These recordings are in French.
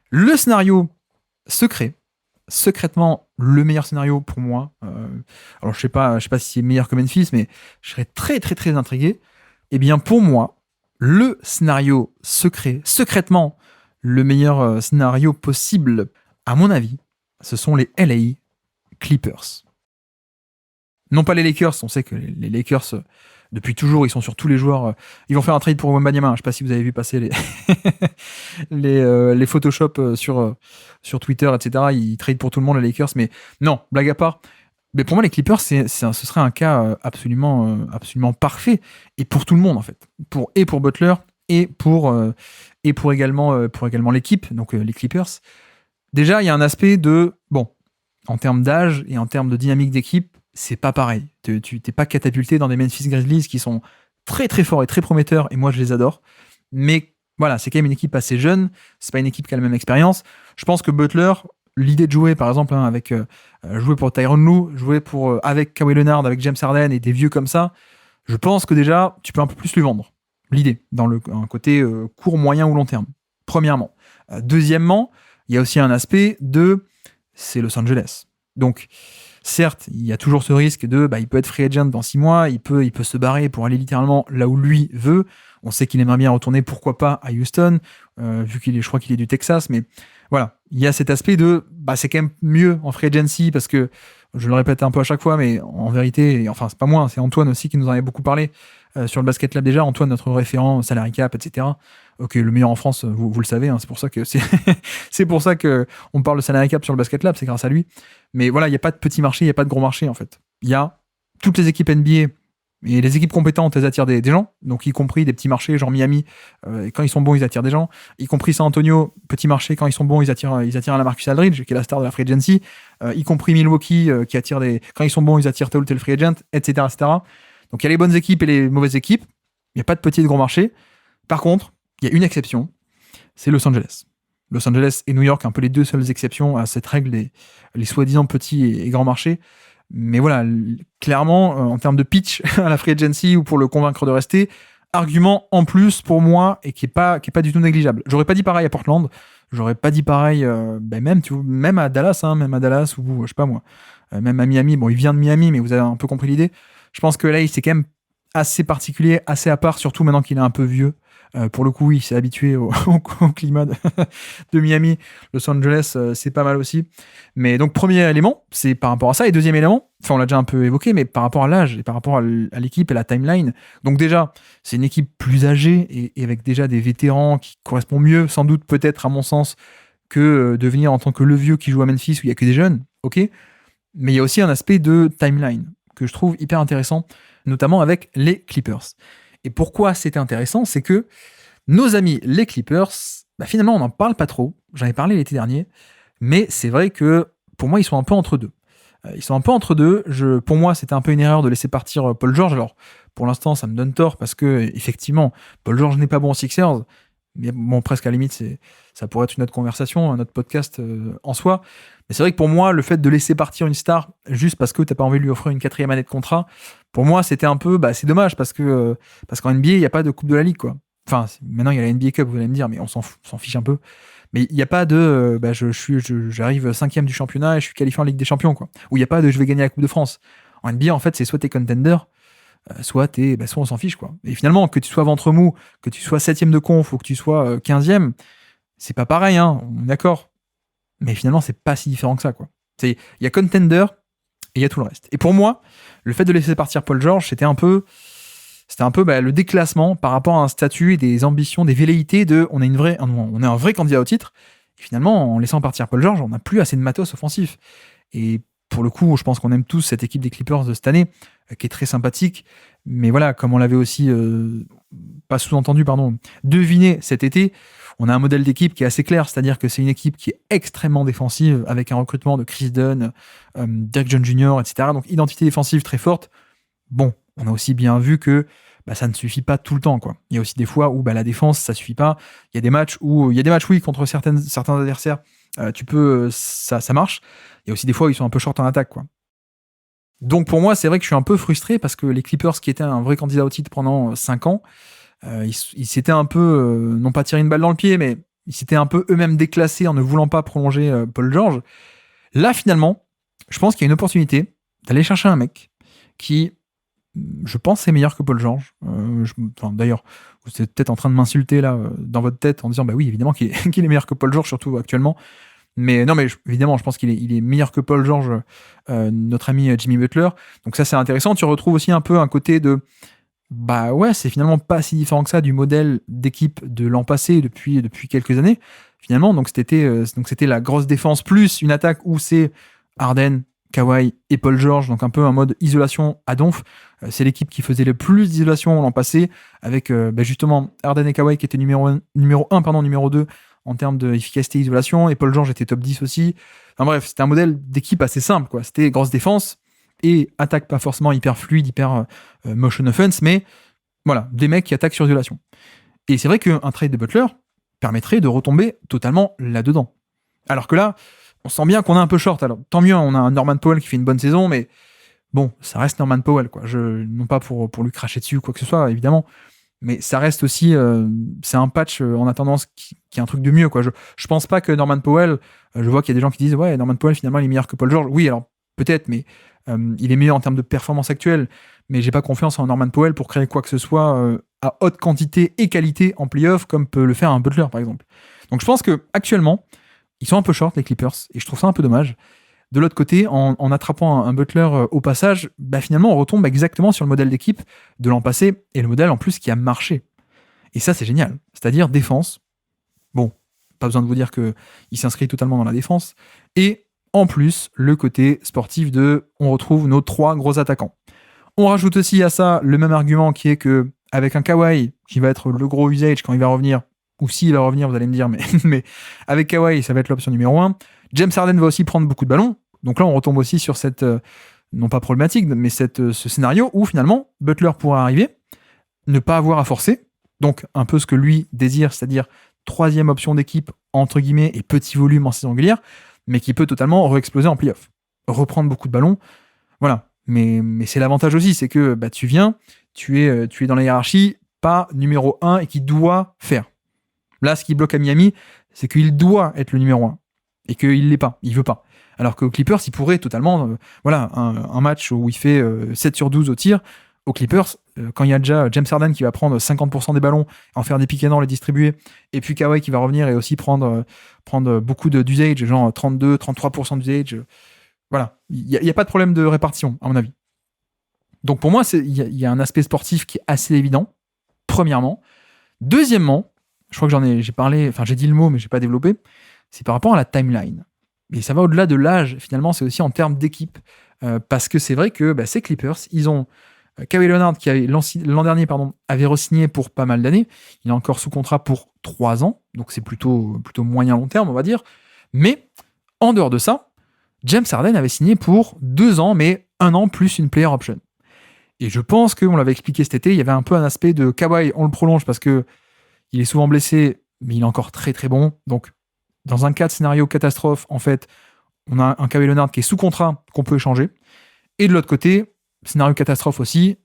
Le scénario secrètement le meilleur scénario pour moi. Alors je sais pas si c'est meilleur que Memphis, mais je serais très très très intrigué. Eh bien pour moi, le scénario secrètement le meilleur scénario possible, à mon avis, ce sont les LA Clippers. Non pas les Lakers, on sait que les Lakers, depuis toujours, ils sont sur tous les joueurs. Ils vont faire un trade pour Wembanyama. Je ne sais pas si vous avez vu passer les Photoshop sur Twitter, etc. Ils trade pour tout le monde, les Lakers. Mais non, blague à part. Mais pour moi, les Clippers, ce serait un cas absolument parfait. Et pour tout le monde, en fait. Et pour Butler, et pour également l'équipe, donc les Clippers. Déjà, il y a un aspect de... Bon, en termes d'âge et en termes de dynamique d'équipe, c'est pas pareil. Tu t'es pas catapulté dans des Memphis Grizzlies qui sont très très forts et très prometteurs, et moi je les adore. Mais voilà, c'est quand même une équipe assez jeune, c'est pas une équipe qui a la même expérience. Je pense que Butler, l'idée de jouer par exemple jouer pour Tyronn Lue, jouer avec Kawhi Leonard, avec James Harden et des vieux comme ça, je pense que déjà tu peux un peu plus lui vendre l'idée dans un côté court, moyen ou long terme. Premièrement. Deuxièmement, il y a aussi un aspect c'est Los Angeles. Donc, certes, il y a toujours ce risque il peut être free agent dans 6 mois, il peut se barrer pour aller littéralement là où lui veut. On sait qu'il aimerait bien retourner, pourquoi pas, à Houston, je crois qu'il est du Texas, mais voilà, il y a cet aspect c'est quand même mieux en free agency, parce que, je le répète un peu à chaque fois, mais en vérité, enfin, c'est pas moi, c'est Antoine aussi qui nous en avait beaucoup parlé sur le Basket Lab déjà, Antoine, notre référent salary cap, etc. Ok, le meilleur en France, vous le savez, hein, c'est pour ça que c'est pour ça que on parle de salary cap sur le Basket Lab, c'est grâce à lui. Mais voilà, il n'y a pas de petit marché, il n'y a pas de gros marché en fait. Il y a toutes les équipes NBA et les équipes compétentes, elles attirent des gens, donc y compris des petits marchés, genre Miami, et quand ils sont bons, ils attirent des gens. Y compris San Antonio, petit marché, quand ils sont bons, ils attirent à la Marcus Aldridge, qui est la star de la free agency. Y compris Milwaukee, qui attire quand ils sont bons, ils attirent tel ou tel free agent, etc., etc. Donc il y a les bonnes équipes et les mauvaises équipes. Il n'y a pas de petit et de gros marché. Par contre, il y a une exception, c'est Los Angeles. Los Angeles et New York, un peu les deux seules exceptions à cette règle les soi-disant petits et grands marchés. Mais voilà, clairement, en termes de pitch à la free agency ou pour le convaincre de rester, argument en plus pour moi et qui est pas du tout négligeable. J'aurais pas dit pareil à Portland, j'aurais pas dit pareil même à Dallas, ou je sais pas moi, même à Miami. Bon, il vient de Miami, mais vous avez un peu compris l'idée. Je pense que là, c'est quand même assez particulier, assez à part, surtout maintenant qu'il est un peu vieux. Pour le coup, il s'est habitué au climat de Miami. Los Angeles, c'est pas mal aussi. Mais donc, premier élément, c'est par rapport à ça. Et deuxième élément, on l'a déjà un peu évoqué, mais par rapport à l'âge et par rapport à l'équipe et la timeline. Donc déjà, c'est une équipe plus âgée et avec déjà des vétérans qui correspondent mieux, sans doute, peut-être, à mon sens, que de venir en tant que le vieux qui joue à Memphis où il n'y a que des jeunes. Ok. Mais il y a aussi un aspect de timeline que je trouve hyper intéressant, notamment avec les Clippers. Et pourquoi c'était intéressant, c'est que nos amis les Clippers, finalement on n'en parle pas trop, j'en ai parlé l'été dernier, mais c'est vrai que pour moi ils sont un peu entre deux. Pour moi c'était un peu une erreur de laisser partir Paul George. Alors pour l'instant ça me donne tort parce que effectivement Paul George n'est pas bon en Sixers, mais bon, presque à la limite ça pourrait être une autre conversation, un autre podcast en soi. Mais c'est vrai que pour moi, le fait de laisser partir une star juste parce que t'as pas envie de lui offrir une 4e année de contrat, pour moi, c'était un peu, c'est dommage parce qu'en NBA, il n'y a pas de Coupe de la Ligue, quoi. Enfin, maintenant, il y a la NBA Cup, vous allez me dire, mais on s'en fiche un peu. Mais il n'y a pas de, j'arrive 5e du championnat et je suis qualifié en Ligue des Champions, quoi. Ou il n'y a pas de, je vais gagner la Coupe de France. En NBA, en fait, c'est soit t'es contender, soit on s'en fiche, quoi. Et finalement, que tu sois ventre mou, que tu sois 7e de conf ou que tu sois 15e, c'est pas pareil, hein, on est d'accord. Mais finalement, c'est pas si différent que ça, quoi. Il y a contender et il y a tout le reste. Et pour moi, le fait de laisser partir Paul George, c'était un peu le déclassement par rapport à un statut et des ambitions, des velléités on est un vrai candidat au titre. Et finalement, en laissant partir Paul George, on n'a plus assez de matos offensif. Et pour le coup, je pense qu'on aime tous cette équipe des Clippers de cette année, qui est très sympathique. Mais voilà, comme on l'avait aussi, deviné cet été, on a un modèle d'équipe qui est assez clair, c'est-à-dire que c'est une équipe qui est extrêmement défensive, avec un recrutement de Chris Dunn, Derrick Jones Jr., etc. Donc, identité défensive très forte. Bon, on a aussi bien vu que ça ne suffit pas tout le temps, quoi. Il y a aussi des fois où la défense, ça suffit pas. Il y a des matchs, oui, contre certains adversaires, ça marche. Il y a aussi des fois où ils sont un peu short en attaque, quoi. Donc pour moi, c'est vrai que je suis un peu frustré parce que les Clippers, qui étaient un vrai candidat au titre pendant 5 ans, ils s'étaient un peu, non pas tiré une balle dans le pied, mais Ils s'étaient un peu eux-mêmes déclassés en ne voulant pas prolonger Paul George. Là, finalement, je pense qu'il y a une opportunité d'aller chercher un mec qui, je pense, est meilleur que Paul George. D'ailleurs, vous êtes peut-être en train de m'insulter là dans votre tête en disant bah oui, évidemment qu'il est, qu'il est meilleur que Paul George, surtout actuellement. Mais non, mais évidemment, je pense qu'il est meilleur que Paul George, notre ami Jimmy Butler. Donc ça, c'est intéressant. Tu retrouves aussi un peu un côté de bah ouais, c'est finalement pas si différent que ça du modèle d'équipe de l'an passé depuis quelques années. Finalement, donc c'était la grosse défense plus une attaque où c'est Harden, Kawhi et Paul George, donc un peu un mode isolation à donf. C'est l'équipe qui faisait le plus d'isolation l'an passé, avec justement Harden et Kawhi qui étaient numéro 1, numéro 2 en termes d'efficacité isolation, et Paul George était top 10 aussi. Enfin bref, c'était un modèle d'équipe assez simple, quoi. C'était grosse défense et attaque pas forcément hyper fluide, hyper motion offense, mais voilà, des mecs qui attaquent sur isolation. Et c'est vrai qu'un trade de Butler permettrait de retomber totalement là-dedans. Alors que là, on sent bien qu'on est un peu short. Alors, tant mieux, on a un Norman Powell qui fait une bonne saison, mais bon, ça reste Norman Powell, quoi. Non pas pour lui cracher dessus ou quoi que ce soit, évidemment, mais ça reste aussi, c'est un patch en attendant qui est un truc de mieux, quoi. Je pense pas que Norman Powell, je vois qu'il y a des gens qui disent, ouais, Norman Powell, finalement, il est meilleur que Paul George. Oui, alors, peut-être, mais il est meilleur en termes de performance actuelle, mais j'ai pas confiance en Norman Powell pour créer quoi que ce soit à haute quantité et qualité en playoff, comme peut le faire un Butler, par exemple. Donc je pense que actuellement, ils sont un peu short, les Clippers, et je trouve ça un peu dommage. De l'autre côté, en attrapant un Butler au passage, finalement, on retombe exactement sur le modèle d'équipe de l'an passé, et le modèle en plus qui a marché. Et ça, c'est génial. C'est-à-dire défense. Bon, pas besoin de vous dire qu'il s'inscrit totalement dans la défense. Et en plus, le côté sportif on retrouve nos 3 gros attaquants. On rajoute aussi à ça le même argument qui est que avec un Kawhi qui va être le gros usage quand il va revenir, ou s'il va revenir, vous allez me dire, mais avec Kawhi, ça va être l'option numéro 1. James Harden va aussi prendre beaucoup de ballons. Donc là, on retombe aussi sur cette, non pas problématique, mais ce scénario où finalement, Butler pourra arriver, ne pas avoir à forcer, donc un peu ce que lui désire, c'est-à-dire 3e option d'équipe, entre guillemets, et petit volume en saison régulière, mais qui peut totalement re-exploser en playoff. Reprendre beaucoup de ballons, voilà. Mais c'est l'avantage aussi, c'est que tu viens, tu es dans la hiérarchie, pas numéro 1 et qui doit faire. Là, ce qui bloque à Miami, c'est qu'il doit être le numéro 1 et qu'il l'est pas, il veut pas. Alors qu'aux Clippers, il pourrait totalement, un match où il fait 7 sur 12 au tir, aux Clippers, quand il y a déjà James Harden qui va prendre 50% des ballons, en faire des pick and roll, les distribuer, et puis Kawhi qui va revenir et aussi prendre beaucoup d'usage, genre 32-33% d'usage. Voilà, il n'y a pas de problème de répartition, à mon avis. Donc pour moi, il y a un aspect sportif qui est assez évident, premièrement. Deuxièmement, je crois que j'ai dit le mot, mais je n'ai pas développé, c'est par rapport à la timeline. Et ça va au-delà de l'âge, finalement, c'est aussi en termes d'équipe. Parce que c'est vrai que ces Clippers, ils ont Kawhi Leonard qui l'an dernier avait re-signé pour pas mal d'années. Il est encore sous contrat pour 3 ans, donc c'est plutôt moyen long terme, on va dire. Mais en dehors de ça, James Harden avait signé pour 2 ans, mais 1 an plus une player option. Et je pense qu'on l'avait expliqué cet été, il y avait un peu un aspect de Kawhi, on le prolonge parce que il est souvent blessé, mais il est encore très très bon. Donc, dans un cas de scénario catastrophe, en fait, on a un Kawhi Leonard qui est sous contrat, qu'on peut échanger. Et de l'autre côté, scénario catastrophe aussi,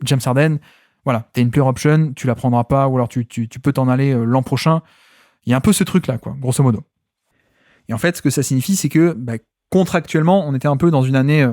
James Harden, voilà, t'as une player option, tu la prendras pas, ou alors tu peux t'en aller l'an prochain. Il y a un peu ce truc-là, quoi, grosso modo. Et en fait, ce que ça signifie, c'est que contractuellement, on était un peu dans une année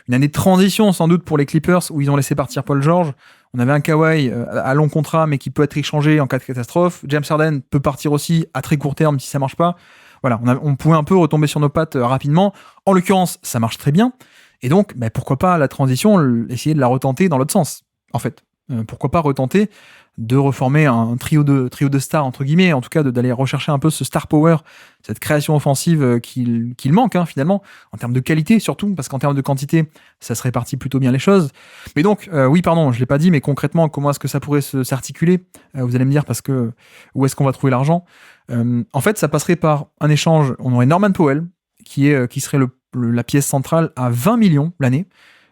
de transition, sans doute, pour les Clippers, où ils ont laissé partir Paul George. On avait un Kawhi à long contrat, mais qui peut être échangé en cas de catastrophe. James Harden peut partir aussi à très court terme si ça marche pas. Voilà, on pouvait un peu retomber sur nos pattes rapidement. En l'occurrence, ça marche très bien. Et donc, pourquoi pas la transition, essayer de la retenter dans l'autre sens, en fait. Pourquoi pas retenter de reformer un trio de stars, entre guillemets, en tout cas d'aller rechercher un peu ce star power, cette création offensive qu'il manque, finalement, en termes de qualité surtout, parce qu'en termes de quantité, ça se répartit plutôt bien les choses. Mais donc, oui, pardon, je l'ai pas dit, mais concrètement, comment est-ce que ça pourrait s'articuler vous allez me dire, parce que où est-ce qu'on va trouver l'argent en fait, ça passerait par un échange. On aurait Norman Powell, qui serait la pièce centrale à 20 millions l'année.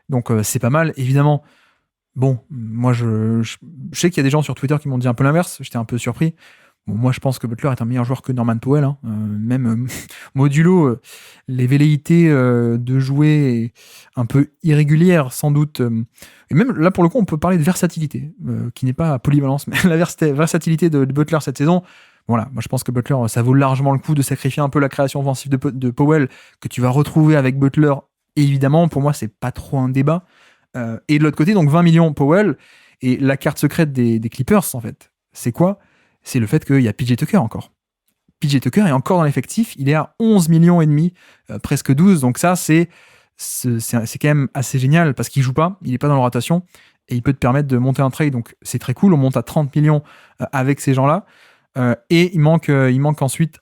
Donc, c'est pas mal, évidemment. Bon, moi, je sais qu'il y a des gens sur Twitter qui m'ont dit un peu l'inverse. J'étais un peu surpris. Bon, moi, je pense que Butler est un meilleur joueur que Norman Powell. Même modulo les velléités de jouer un peu irrégulières, sans doute. Et même là, pour le coup, on peut parler de versatilité, qui n'est pas polyvalence, mais la versatilité de Butler cette saison. Voilà, moi je pense que Butler, ça vaut largement le coup de sacrifier un peu la création offensive de Powell, que tu vas retrouver avec Butler. Évidemment, pour moi, c'est pas trop un débat. Et de l'autre côté, donc 20 millions Powell, et la carte secrète des Clippers, en fait, c'est quoi? C'est le fait qu'il y a PJ Tucker encore. PJ Tucker est encore dans l'effectif, il est à 11 millions et demi, presque 12, donc ça, c'est quand même assez génial, parce qu'il joue pas, il est pas dans la rotation, et il peut te permettre de monter un trade, donc c'est très cool, on monte à 30 millions avec ces gens-là. Et il manque ensuite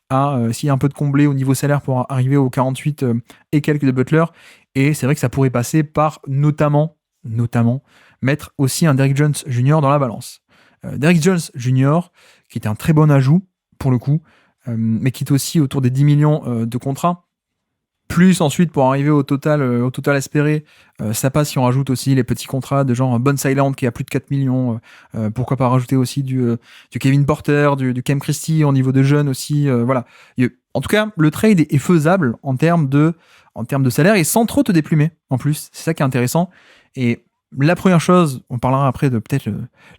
s'il y a un peu de comblé au niveau salaire pour arriver aux 48 et quelques de Butler. Et c'est vrai que ça pourrait passer par notamment mettre aussi un Derrick Jones Jr. dans la balance. Derrick Jones Jr., qui était un très bon ajout pour le coup, mais qui est aussi autour des 10 millions de contrats. Plus ensuite, pour arriver au total espéré, ça passe si on rajoute aussi les petits contrats de genre Bones Hyland qui a plus de 4 millions. Pourquoi pas rajouter aussi du Kevin Porter, du Cam Christie au niveau de jeunes aussi. Voilà. En tout cas, le trade est faisable en termes de salaire et sans trop te déplumer en plus. C'est ça qui est intéressant. Et la première chose, on parlera après de peut-être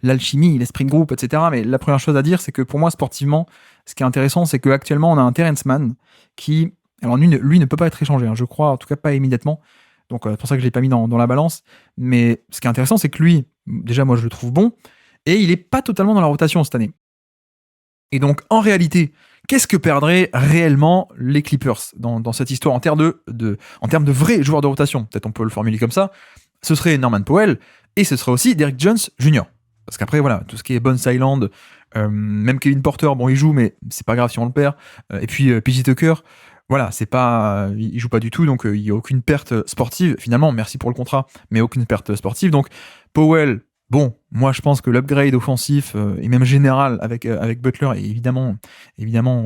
l'alchimie, l'esprit de groupe, etc. Mais la première chose à dire, c'est que pour moi, sportivement, ce qui est intéressant, c'est qu'actuellement, on a un Terrence Mann qui... Alors lui ne peut pas être échangé, je crois, en tout cas pas immédiatement. Donc c'est pour ça que je ne l'ai pas mis dans la balance. Mais ce qui est intéressant, c'est que lui, déjà moi je le trouve bon, et il n'est pas totalement dans la rotation cette année. Et donc en réalité, qu'est-ce que perdraient réellement les Clippers dans cette histoire en termes de vrais joueurs de rotation? Peut-être on peut le formuler comme ça. Ce serait Norman Powell, et ce serait aussi Derrick Jones Jr. Parce qu'après, voilà, tout ce qui est Bones Hyland, même Kevin Porter, bon il joue, mais c'est pas grave si on le perd. Et puis PJ Tucker... Voilà, il joue pas du tout, donc il n'y a aucune perte sportive. Finalement, merci pour le contrat, mais aucune perte sportive. Donc Powell, bon, moi je pense que l'upgrade offensif et même général avec Butler, et évidemment,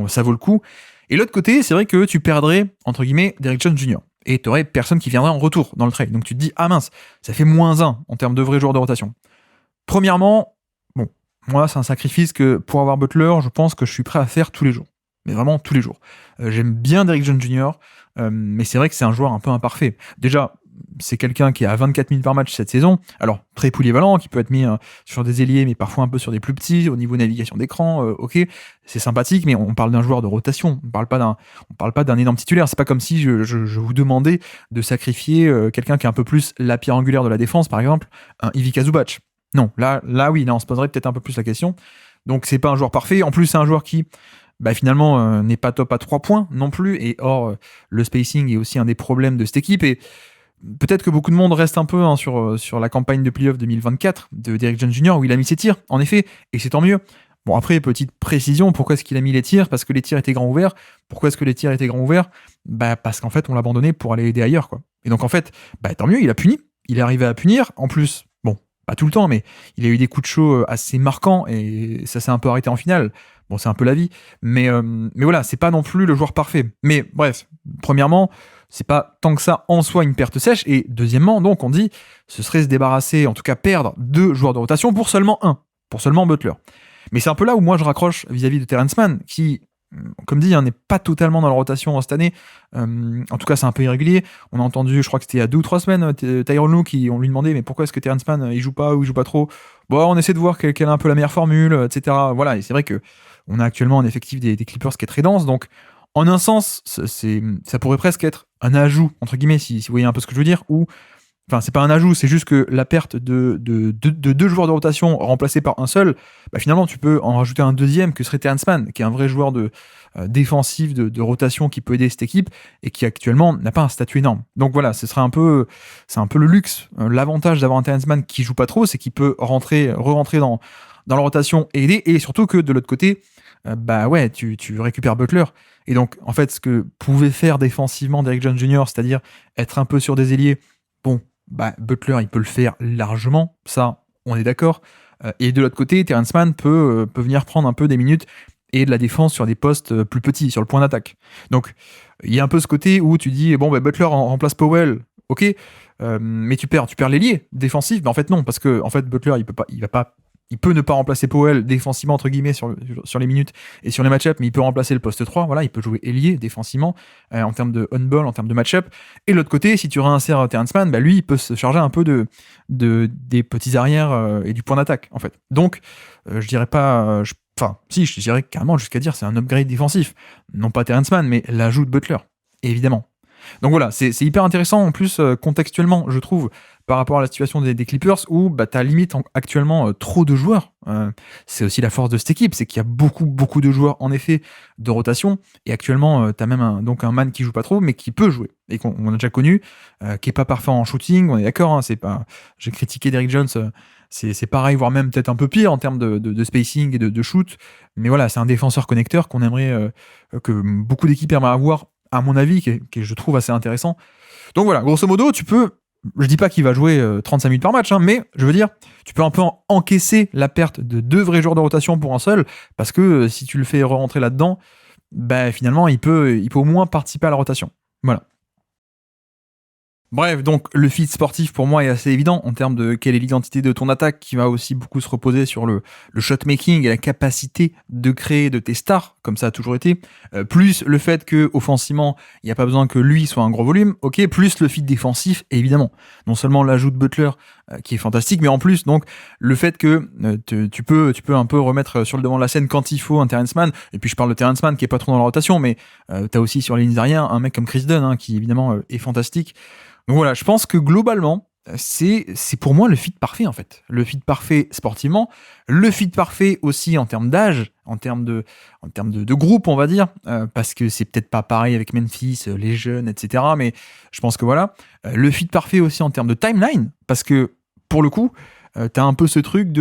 ça vaut le coup. Et l'autre côté, c'est vrai que tu perdrais entre guillemets Derrick Jones Jr. et tu aurais personne qui viendrait en retour dans le trade. Donc tu te dis ah mince, ça fait -1 en termes de vrais joueurs de rotation. Premièrement, bon, moi c'est un sacrifice que pour avoir Butler, je pense que je suis prêt à faire tous les jours. Mais vraiment tous les jours. J'aime bien Derrick Jones Jr., mais c'est vrai que c'est un joueur un peu imparfait. Déjà, c'est quelqu'un qui a 24 minutes par match cette saison, alors très polyvalent, qui peut être mis sur des ailiers, mais parfois un peu sur des plus petits, au niveau navigation d'écran, ok, c'est sympathique, mais on parle d'un joueur de rotation, on parle pas d'un énorme titulaire, c'est pas comme si je vous demandais de sacrifier quelqu'un qui est un peu plus la pierre angulaire de la défense, par exemple, un Ivica Zubac. Non, là oui, on se poserait peut-être un peu plus la question. Donc c'est pas un joueur parfait, en plus c'est un joueur qui finalement n'est pas top à 3 points non plus, et or le spacing est aussi un des problèmes de cette équipe, et peut-être que beaucoup de monde reste un peu sur la campagne de playoff 2024 de Derrick Jones Jr. où il a mis ses tirs, en effet, et c'est tant mieux. Bon, après, petite précision, pourquoi est-ce qu'il a mis les tirs? Parce que les tirs étaient grands ouverts. Pourquoi est-ce que les tirs étaient grands ouverts? Parce qu'en fait, on l'a abandonné pour aller aider ailleurs, quoi. Et donc en fait, tant mieux, il a puni, il est arrivé à punir, en plus, bon, pas tout le temps, mais il a eu des coups de chaud assez marquants, et ça s'est un peu arrêté en finale. Bon, c'est un peu la vie, mais voilà, c'est pas non plus le joueur parfait. Mais bref, premièrement, c'est pas tant que ça en soi une perte sèche, et deuxièmement, donc on dit, ce serait se débarrasser, en tout cas perdre 2 joueurs de rotation pour seulement Butler. Mais c'est un peu là où moi je raccroche vis-à-vis de Terrence Mann, qui, comme dit, n'est pas totalement dans la rotation cette année. En tout cas, c'est un peu irrégulier. On a entendu, je crois que c'était il y a 2 ou 3 semaines, Tyronn Lue, on lui demandait mais pourquoi est-ce que Terrence Mann il joue pas ou il joue pas trop. Bon, on essaie de voir quelle est un peu la meilleure formule, etc. Voilà, et c'est vrai que on a actuellement un effectif des Clippers qui est très dense, donc en un sens, ça pourrait presque être un ajout, entre guillemets, si vous voyez un peu ce que je veux dire, ou, enfin, c'est pas un ajout, c'est juste que la perte de 2 joueurs de rotation remplacés par un seul, finalement, tu peux en rajouter un deuxième, que serait Terrence Mann, qui est un vrai joueur défensif, de rotation, qui peut aider cette équipe, et qui actuellement n'a pas un statut énorme. Donc voilà, c'est un peu le luxe, l'avantage d'avoir un Terrence Mann qui joue pas trop, c'est qu'il peut re-rentrer dans la rotation et aider, et surtout que de l'autre côté, tu récupères Butler. Et donc, en fait, ce que pouvait faire défensivement Derrick Jones Jr., c'est-à-dire être un peu sur des ailiers, bon, Butler, il peut le faire largement, ça, on est d'accord. Et de l'autre côté, Terrence Mann peut venir prendre un peu des minutes et de la défense sur des postes plus petits, sur le point d'attaque. Donc, il y a un peu ce côté où tu dis, Butler remplace Powell, ok, mais tu perds l'ailier défensif, mais en fait non, parce que en fait Butler, il peut ne pas remplacer Powell défensivement, entre guillemets, sur les minutes et sur les match-up, mais il peut remplacer le poste 3, voilà, il peut jouer ailier défensivement, en termes de on-ball, en termes de match-up. Et de l'autre côté, si tu réinsères Terrence Mann, lui, il peut se charger un peu des petits arrières et du point d'attaque, en fait. Donc, je dirais pas... Enfin, si, je dirais carrément jusqu'à dire c'est un upgrade défensif. Non pas Terrence Mann, mais l'ajout de Butler, évidemment. Donc voilà, c'est hyper intéressant en plus contextuellement, je trouve, par rapport à la situation des Clippers où bah, tu as limite actuellement trop de joueurs. C'est aussi la force de cette équipe, c'est qu'il y a beaucoup de joueurs en effet de rotation. Et actuellement, tu as même un man qui joue pas trop, mais qui peut jouer et qu'on a déjà connu, qui est pas parfait en shooting. On est d'accord, hein, c'est pas. J'ai critiqué Derrick Jones. C'est pareil, voire même peut-être un peu pire en termes de spacing et de shoot. Mais voilà, c'est un défenseur connecteur qu'on aimerait, que beaucoup d'équipes aimeraient avoir, à mon avis, qui est, je trouve assez intéressant. Donc voilà, grosso modo, tu peux. Je dis pas qu'il va jouer 35 minutes par match, hein, mais je veux dire, tu peux un peu encaisser la perte de 2 vrais joueurs de rotation pour un seul, parce que si tu le fais rentrer là-dedans, bah, finalement, il peut au moins participer à la rotation. Voilà. Bref, donc le fit sportif pour moi est assez évident en termes de quelle est l'identité de ton attaque, qui va aussi beaucoup se reposer sur le shot making et la capacité de créer de tes stars, comme ça a toujours été, plus le fait que offensivement il n'y a pas besoin que lui soit un gros volume, ok, plus le fit défensif évidemment, non seulement l'ajout de Butler qui est fantastique, mais en plus donc le fait que tu peux un peu remettre sur le devant de la scène quand il faut un Terrence Mann, et puis je parle de Terrence Mann qui est pas trop dans la rotation, mais t'as aussi sur les lignes arrière un mec comme Chris Dunn, hein, qui évidemment est fantastique. Donc voilà, je pense que globalement, c'est pour moi le fit parfait en fait. Le fit parfait sportivement, le fit parfait aussi en termes d'âge, en termes de groupe, on va dire, parce que c'est peut-être pas pareil avec Memphis, les jeunes, etc. Mais je pense que voilà, le fit parfait aussi en termes de timeline, parce que pour le coup, t'as un peu ce truc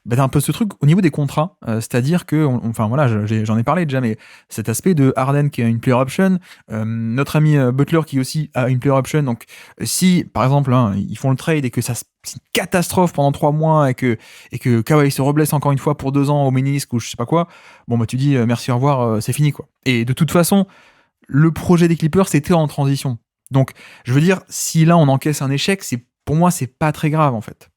t'as un peu ce truc au niveau des contrats, c'est-à-dire que, enfin voilà, j'en ai parlé déjà, mais cet aspect de Harden qui a une player option, notre ami Butler qui aussi a une player option, donc si par exemple hein, ils font le trade et que c'est une catastrophe pendant 3 mois et que Kawhi se reblesse encore une fois pour 2 ans au ménisque ou je sais pas quoi, bon bah tu dis merci au revoir, c'est fini quoi. Et de toute façon, le projet des Clippers c'était en transition. Donc je veux dire, si là on encaisse un échec, pour moi c'est pas très grave en fait.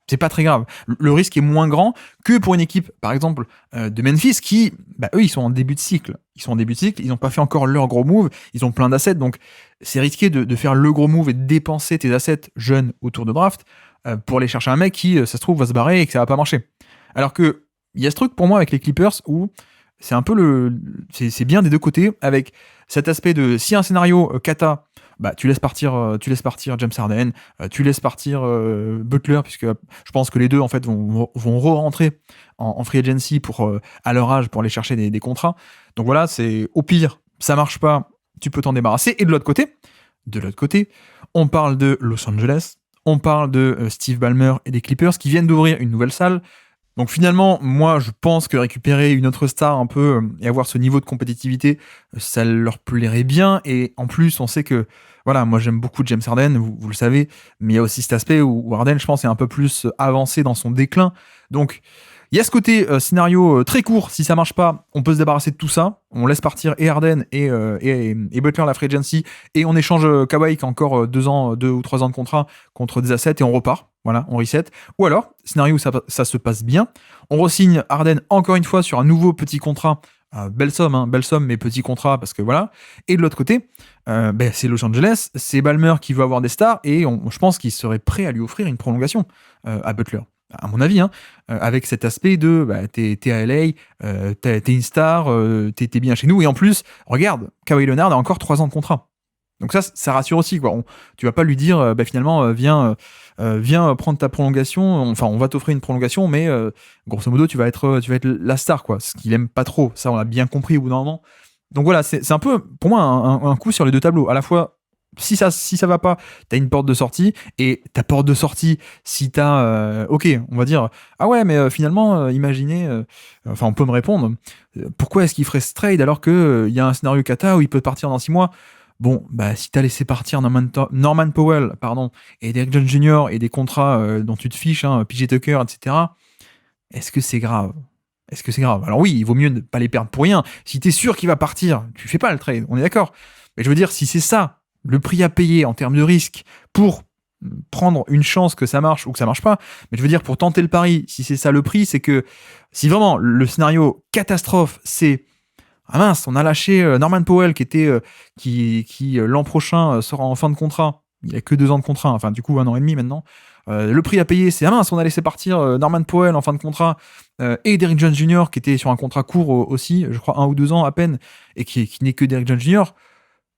C'est pas très grave. Le risque est moins grand que pour une équipe, par exemple, de Memphis, qui, bah, eux, ils sont en début de cycle. Ils n'ont pas fait encore leur gros move, ils ont plein d'assets, donc c'est risqué de faire le gros move et de dépenser tes assets jeunes autour de draft pour aller chercher un mec qui, ça se trouve, va se barrer et que ça va pas marcher. Alors que, il y a ce truc pour moi avec les Clippers où c'est un peu c'est bien des deux côtés, avec cet aspect de si un scénario kata, bah tu laisses partir James Harden, tu laisses partir Butler, puisque je pense que les deux en fait vont re-rentrer en free agency pour à leur âge pour aller chercher des contrats. Donc voilà, c'est au pire, ça marche pas, tu peux t'en débarrasser. Et de l'autre côté, on parle de Los Angeles, on parle de Steve Ballmer et des Clippers qui viennent d'ouvrir une nouvelle salle. Donc finalement, moi, je pense que récupérer une autre star un peu et avoir ce niveau de compétitivité, ça leur plairait bien. Et en plus, on sait que, voilà, moi j'aime beaucoup James Harden, vous le savez, mais il y a aussi cet aspect où Harden, je pense, est un peu plus avancé dans son déclin. Donc il y a ce côté scénario très court, si ça marche pas, on peut se débarrasser de tout ça. On laisse partir et Harden et Butler la free agency, et on échange Kawhi qui a encore 2 ou 3 ans de contrat contre des assets et on repart. Voilà, on reset. Ou alors, scénario où ça se passe bien, on re-signe Harden encore une fois sur un nouveau petit contrat. Belle somme, mais petit contrat, parce que voilà. Et de l'autre côté, c'est Los Angeles, c'est Ballmer qui veut avoir des stars, et je pense qu'il serait prêt à lui offrir une prolongation à Butler. À mon avis, avec cet aspect de t'es à LA, t'es une star, t'es bien chez nous, et en plus, regarde, Kawhi Leonard a encore 3 ans de contrat. Donc ça rassure aussi, quoi. Tu vas pas lui dire, finalement, viens prendre ta prolongation, enfin, on va t'offrir une prolongation, mais grosso modo, tu vas être la star, quoi. Ce qu'il aime pas trop, ça, on l'a bien compris au bout d'un moment. Donc voilà, c'est un peu, pour moi, un coup sur les deux tableaux. À la fois, si ça va pas, t'as une porte de sortie, et ta porte de sortie, si t'as, ok, on va dire, ah ouais, mais finalement, imaginez, enfin, on peut me répondre, pourquoi est-ce qu'il ferait ce trade alors que y a un scénario kata où il peut partir dans 6 mois? Bon, si t'as laissé partir Norman Powell, et Derrick Jones Jr. et des contrats dont tu te fiches, PJ Tucker, etc., est-ce que c'est grave? Alors oui, il vaut mieux ne pas les perdre pour rien. Si t'es sûr qu'il va partir, tu fais pas le trade, on est d'accord. Mais je veux dire, si c'est ça, le prix à payer en termes de risque pour prendre une chance que ça marche ou que ça marche pas, mais je veux dire, pour tenter le pari, si c'est ça le prix, c'est que si vraiment le scénario catastrophe, c'est ah mince, on a lâché Norman Powell qui l'an prochain sera en fin de contrat. Il a que 2 ans de contrat, enfin du coup 1 an et demi maintenant. Le prix à payer, c'est mince, on a laissé partir Norman Powell en fin de contrat et Derrick Jones Jr. qui était sur un contrat court aussi, je crois 1 ou 2 ans à peine, et qui n'est que Derrick Jones Jr.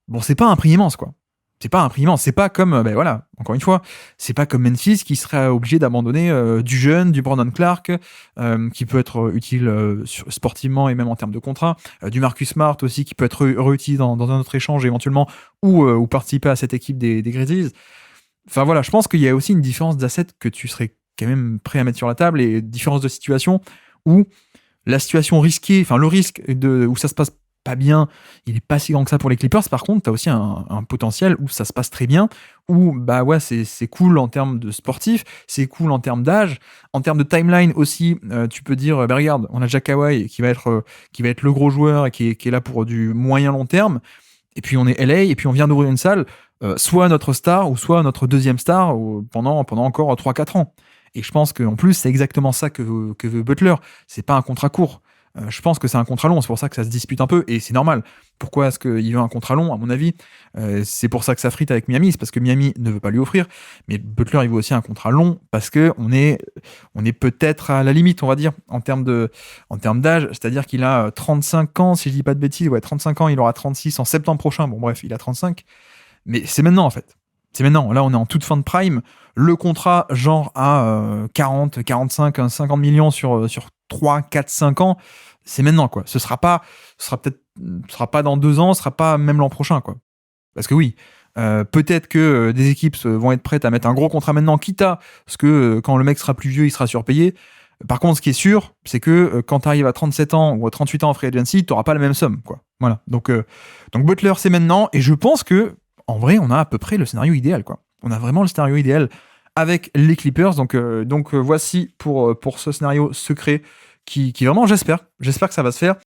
Bon, c'est pas un prix immense, quoi. C'est pas un prix immense. C'est pas comme, voilà, encore une fois, c'est pas comme Memphis qui serait obligé d'abandonner du jeune, du Brandon Clark, qui peut être utile sportivement et même en termes de contrat, du Marcus Smart aussi qui peut être réutilisé dans un autre échange éventuellement, ou participer à cette équipe des Grizzlies. Enfin voilà, je pense qu'il y a aussi une différence d'assets que tu serais quand même prêt à mettre sur la table, et différence de situation où la situation risquée, enfin le risque où ça se passe pas bien, il est pas si grand que ça pour les Clippers. Par contre, tu as aussi un potentiel où ça se passe très bien, où bah ouais, c'est cool en termes de sportif, c'est cool en termes d'âge, en termes de timeline aussi. Tu peux dire, bah regarde, on a déjà Kawhi qui va être le gros joueur et qui est là pour du moyen long terme. Et puis on est LA, et puis on vient d'ouvrir une salle, soit notre star, ou soit notre deuxième star pendant encore 3-4 ans. Et je pense qu'en plus, c'est exactement ça que veut Butler. C'est pas un contrat court. Je pense que c'est un contrat long, c'est pour ça que ça se dispute un peu, et c'est normal. Pourquoi est-ce qu'il veut un contrat long, à mon avis? C'est pour ça que ça frite avec Miami, c'est parce que Miami ne veut pas lui offrir, mais Butler, il veut aussi un contrat long, parce qu'on est peut-être à la limite, on va dire, en termes d'âge, c'est-à-dire qu'il a 35 ans, si je dis pas de bêtises, ouais, 35 ans, il aura 36 en septembre prochain, bon bref, il a 35, mais c'est maintenant en fait. C'est maintenant, là on est en toute fin de prime, le contrat genre à 40, 45, 50 millions sur 3, 4, 5 ans, c'est maintenant quoi. Ce sera pas dans 2 ans, ce sera pas même l'an prochain quoi. Parce que oui, peut-être que des équipes vont être prêtes à mettre un gros contrat maintenant, quitte à ce que quand le mec sera plus vieux, il sera surpayé. Par contre, ce qui est sûr, c'est que quand tu arrives à 37 ans ou à 38 ans en free agency, tu n'auras pas la même somme quoi. Voilà. Donc Butler, c'est maintenant, et je pense que en vrai, on a à peu près le scénario idéal quoi. On a vraiment le scénario idéal avec les Clippers. Donc voici pour ce scénario secret qui vraiment, j'espère que ça va se faire.